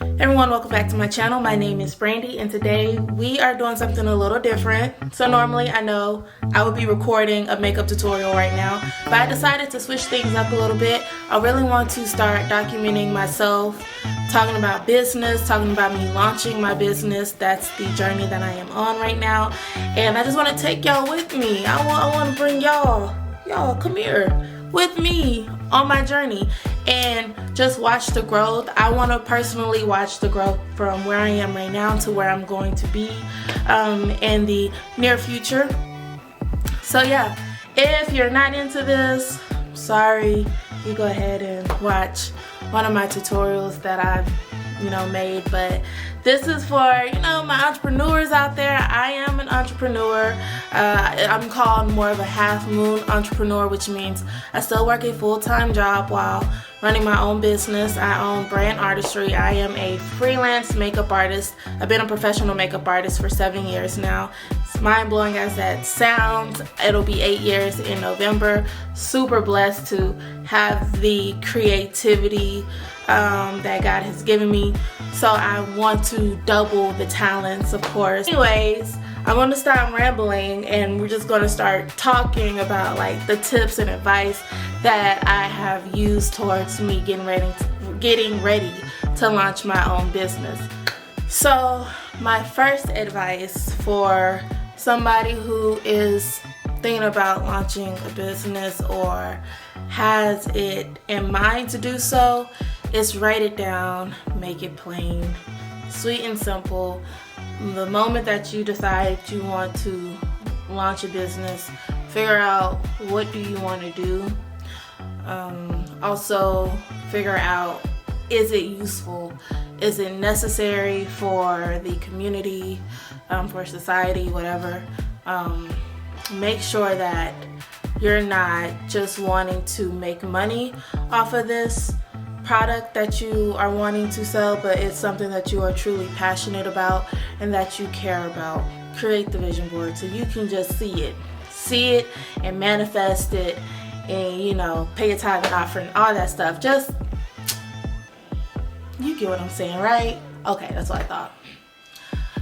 Everyone, welcome back to my channel. My name is Brandy and today we are doing something a little different. So normally I know I would be recording a makeup tutorial right now, but I decided to switch things up a little bit. I really want to start documenting myself, talking about business, talking about me launching my business. That's the journey that I am on right now, and I just want to take y'all with me. I want to bring y'all come here with me on my journey and just watch the growth. I want to personally watch the growth from where I am right now to where I'm going to be in the near future. So yeah, if you're not into this, sorry, you go ahead and watch one of my tutorials that I've made, but this is for my entrepreneurs out there. I am an entrepreneur. I'm called more of a half moon entrepreneur, which means I still work a full-time job while running my own business. I own Brand Artistry. I am a freelance makeup artist. I've been a professional makeup artist for 7 years now. It's mind-blowing as that sounds. It'll be 8 years in November. Super blessed to have the creativity that God has given me. So I want to double the talents, of course. Anyways, I'm going to stop rambling and we're just going to start talking about like the tips and advice that I have used towards me getting ready to launch my own business. So my first advice for somebody who is thinking about launching a business or has it in mind to do so is write it down, make it plain, sweet and simple. The moment that you decide you want to launch a business, figure out what do you want to do. Also figure out, is it useful? Is it necessary for the community, for society, whatever. Make sure that you're not just wanting to make money off of this product that you are wanting to sell, but it's something that you are truly passionate about and that you care about. Create the vision board so you can just see it and manifest it, and pay a tithe and offering, all that stuff. Just, you get what I'm saying, right? Okay, that's what I thought.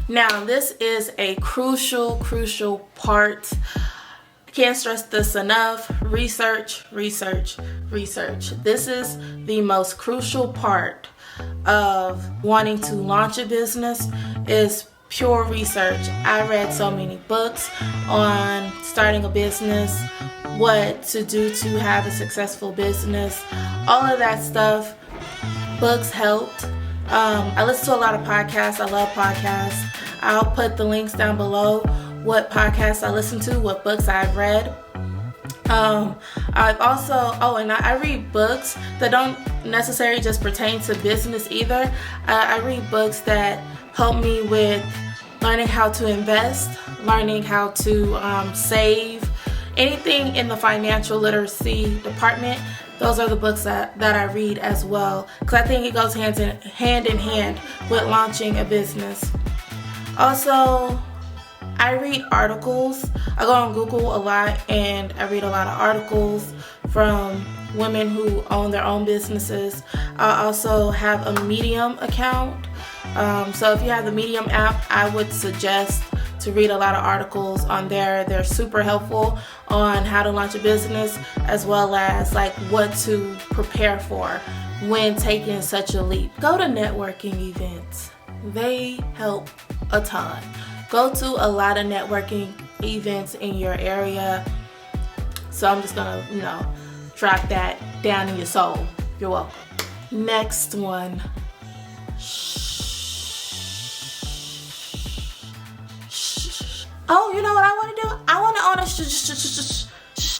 Now this is a crucial part. Can't stress this enough. Research. This is the most crucial part of wanting to launch a business, is pure research. I read so many books on starting a business, what to do to have a successful business, all of that stuff. Books helped. I listen to a lot of podcasts. I love podcasts. I'll put the links down below, what podcasts I listen to, what books I've read. I've also, I read books that don't necessarily just pertain to business either. I read books that help me with learning how to invest, learning how to save, anything in the financial literacy department. Those are the books that I read as well, because I think it goes hand in hand with launching a business. Also, I read articles. I go on Google a lot and I read a lot of articles from women who own their own businesses. I also have a Medium account. So if you have the Medium app, I would suggest to read a lot of articles on there. They're super helpful on how to launch a business, as well as like what to prepare for when taking such a leap. Go to networking events. They help a ton. Go to a lot of networking events in your area. So I'm just gonna, drop that down in your soul. You're welcome. Next one. Oh, you know what I want to do? I want to own a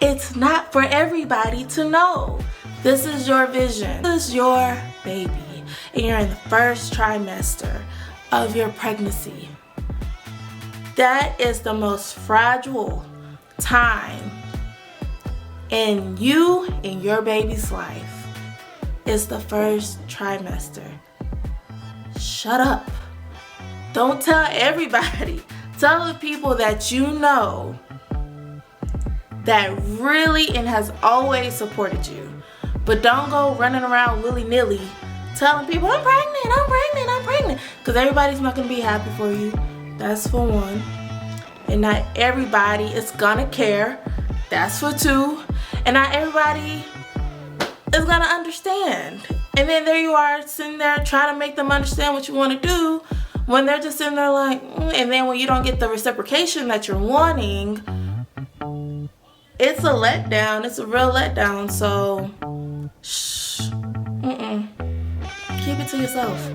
It's not for everybody to know. This is your vision. This is your baby. And you're in the first trimester of your pregnancy. That is the most fragile time in your baby's life. It's the first trimester. Shut up. Don't tell everybody. Tell the people that you know that really and has always supported you. But don't go running around willy-nilly telling people, I'm pregnant, because everybody's not going to be happy for you. That's for one. And not everybody is going to care. That's for two. And not everybody is going to understand. And then there you are sitting there trying to make them understand what you want to do when they're just sitting there like, and then when you don't get the reciprocation that you're wanting, it's a letdown. It's a real letdown. So, keep it to yourself.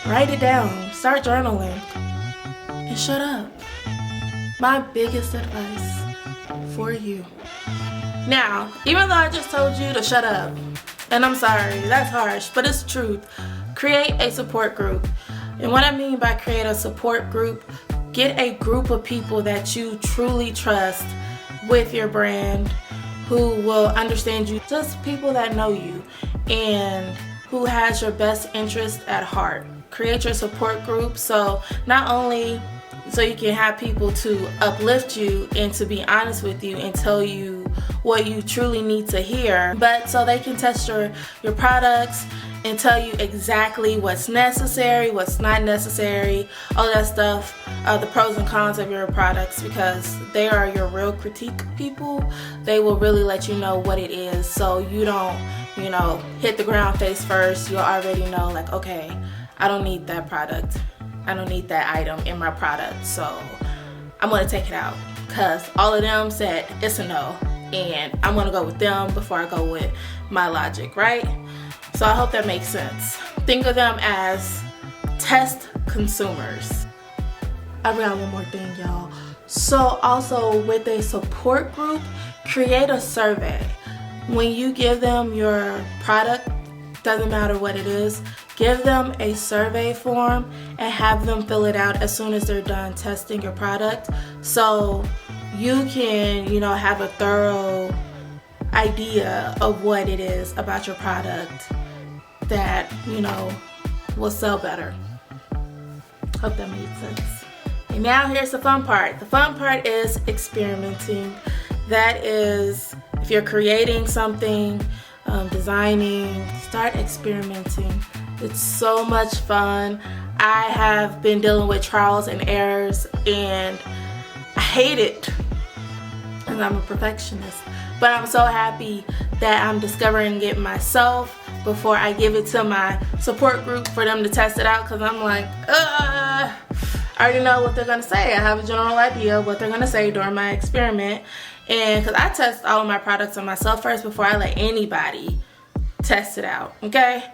Write it down. Start journaling. And shut up. My biggest advice for you. Now, even though I just told you to shut up, and I'm sorry, that's harsh, but it's the truth. Create a support group. And what I mean by create a support group, get a group of people that you truly trust with your brand, who will understand you, just people that know you and who has your best interest at heart. Create your support group, so not only so you can have people to uplift you and to be honest with you and tell you what you truly need to hear, but so they can test your products and tell you exactly what's necessary, what's not necessary, all that stuff, the pros and cons of your products, because they are your real critique people. They will really let you know what it is, so you don't, hit the ground face first. You'll already know, like, okay, I don't need that product. I don't need that item in my product, so I'm gonna take it out, because all of them said it's a no, and I'm gonna go with them before I go with my logic, right? So I hope that makes sense. Think of them as test consumers. I forgot one more thing, y'all. So also with a support group, create a survey. When you give them your product, doesn't matter what it is, give them a survey form and have them fill it out as soon as they're done testing your product, so you can, have a thorough idea of what it is about your product that, will sell better. Hope that made sense. And now here's the fun part. The fun part is experimenting. That is, if you're creating something, designing, start experimenting. It's so much fun. I have been dealing with trials and errors, and I hate it because I'm a perfectionist. But I'm so happy that I'm discovering it myself before I give it to my support group for them to test it out, because I'm like, I already know what they're going to say. I have a general idea of what they're going to say during my experiment. And because I test all of my products on myself first before I let anybody test it out, okay?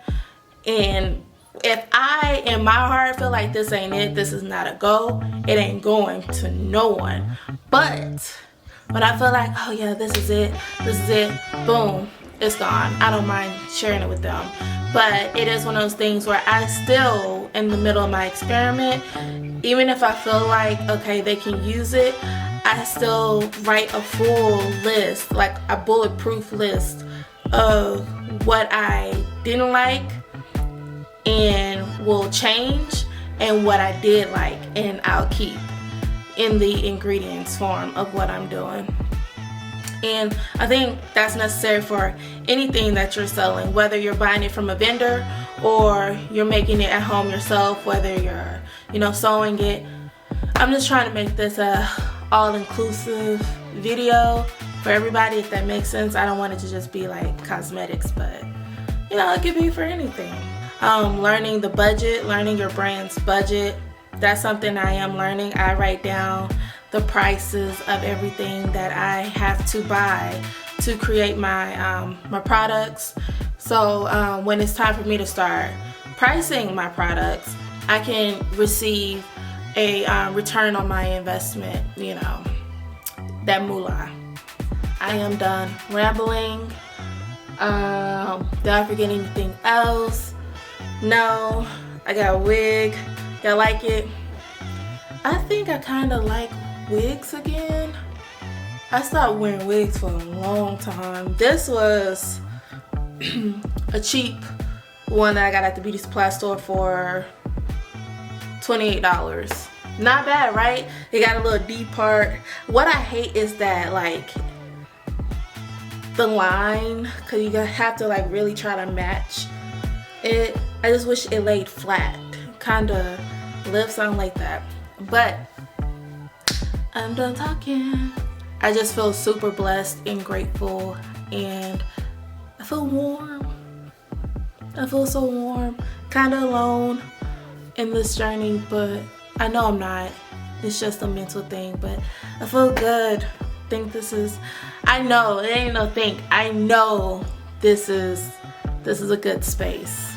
And if I, in my heart, feel like this ain't it, this is not a go, it ain't going to no one. But when I feel like, oh yeah, this is it, boom, it's gone. I don't mind sharing it with them. But it is one of those things where I still, in the middle of my experiment, even if I feel like, okay, they can use it, I still write a full list, like a bulletproof list of what I didn't like and will change, and what I did like and I'll keep in the ingredients form of what I'm doing. And I think that's necessary for anything that you're selling, whether you're buying it from a vendor or you're making it at home yourself, whether you're, sewing it. I'm just trying to make this a all-inclusive video for everybody, if that makes sense. I don't want it to just be like cosmetics, but it could be for anything. Learning the budget, learning your brand's budget, that's something I am learning. I write down the prices of everything that I have to buy to create my my products. So when it's time for me to start pricing my products, I can receive a return on my investment, that moolah. I am done rambling. Did I forget anything else? No. I got a wig. Y'all like it? I think I kind of like wigs again. I stopped wearing wigs for a long time. This was a cheap one that I got at the beauty supply store for $28. Not bad, right? It got a little deep part. What I hate is that, like, the line, because you have to like really try to match it. I just wish it laid flat. Kinda lives on like that. But I'm done talking. I just feel super blessed and grateful, and I feel warm. I feel so warm. Kinda alone in this journey, but I know I'm not. It's just a mental thing, but I feel good. I know, it ain't no think. I know this is a good space.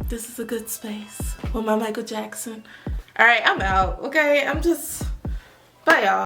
This is a good space with my Michael Jackson. All right, I'm out, okay? Bye y'all.